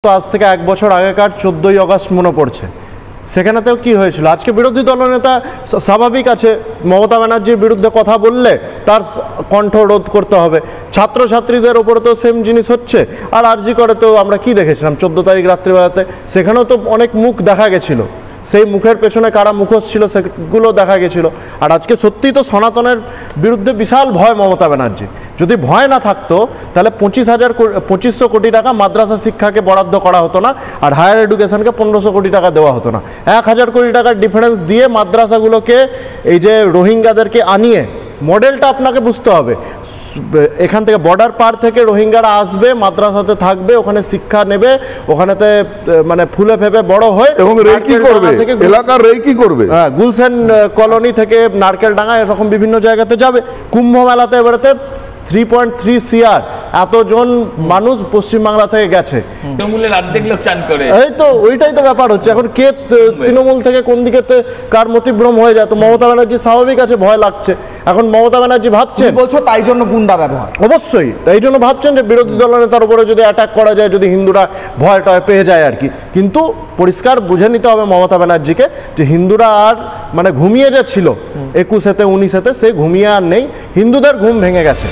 তো আজ থেকে এক বছর আগেকার 14ই আগস্ট মনে পড়ছে। সেখানেতেও কি হয়েছিল? আজকে বিরোধী দলনেতা স্বাভাবিক আছে, মমতা ব্যানার্জির বিরুদ্ধে কথা বললে তার কণ্ঠ রোধ করতে হবে। ছাত্রছাত্রীদের ওপরে তো সেম জিনিস হচ্ছে। আর আরজি করে তো আমরা কি দেখেছিলাম 14 তারিখ রাত্রিবেলাতে, সেখানেও তো অনেক মুখ দেখা গেছিল, সেই মুখের পেছনে কারা মুখোশ ছিল সেগুলো দেখা গেছিল। আর আজকে সত্যিই তো সনাতনের বিরুদ্ধে বিশাল ভয় মমতা ব্যানার্জি। যদি ভয় না থাকতো তাহলে 2500 কোটি টাকা মাদ্রাসা শিক্ষাকে বরাদ্দ করা হতো না, আর হায়ার এডুকেশনকে 1500 কোটি টাকা দেওয়া হতো না। 1000 কোটি টাকার ডিফারেন্স দিয়ে মাদ্রাসাগুলোকে এই যে রোহিঙ্গাদেরকে আনিয়ে মডেলটা আপনাকে বুঝতে হবে। এখান থেকে বর্ডার পার থেকে রোহিঙ্গারা আসবে, মাদ্রাসাতে থাকবে, ওখানে শিক্ষা নেবে, ওখানেতে মানে ফুলে ফেপে বড় হয় এবং রেকি করবে, এলাকার রেকি করবে। হ্যাঁ, গুলশান কলোনি থেকে নারকেলডাঙ্গা এরকম বিভিন্ন জায়গাতে যাবে। কুম্ভ মেলাতে এবারেতে 3.3 CR এতজন মানুষ পশ্চিমবাংলা থেকে গেছে। তৃণমূলের অর্ধেক লোক চান করে, এই তো ওইটাই তো ব্যাপার হচ্ছে। এখন কে তৃণমূল থেকে কোন দিকে কার মতিভ্রম হয়ে যায়। তো মমতা ব্যানার্জি স্বাভাবিক আছে, ভয় লাগছে। এখন মমতা ব্যানার্জি ভাবছেন, বলছো তাই জন্য গুন্ডা ব্যবহার, অবশ্যই এই জন্য ভাবছেন যে বিরোধী দলনেতার উপরে যদি অ্যাটাক করা যায়, যদি হিন্দুরা ভয় টয় পেয়ে যায় আর কি। কিন্তু পরিষ্কার বুঝে নিতে হবে মমতা ব্যানার্জিকে যে হিন্দুরা আর মানে ঘুমিয়ে যে ছিল 21-তে 19-তে, সে ঘুমিয়ে আর নেই। হিন্দুদের ঘুম ভেঙে গেছে।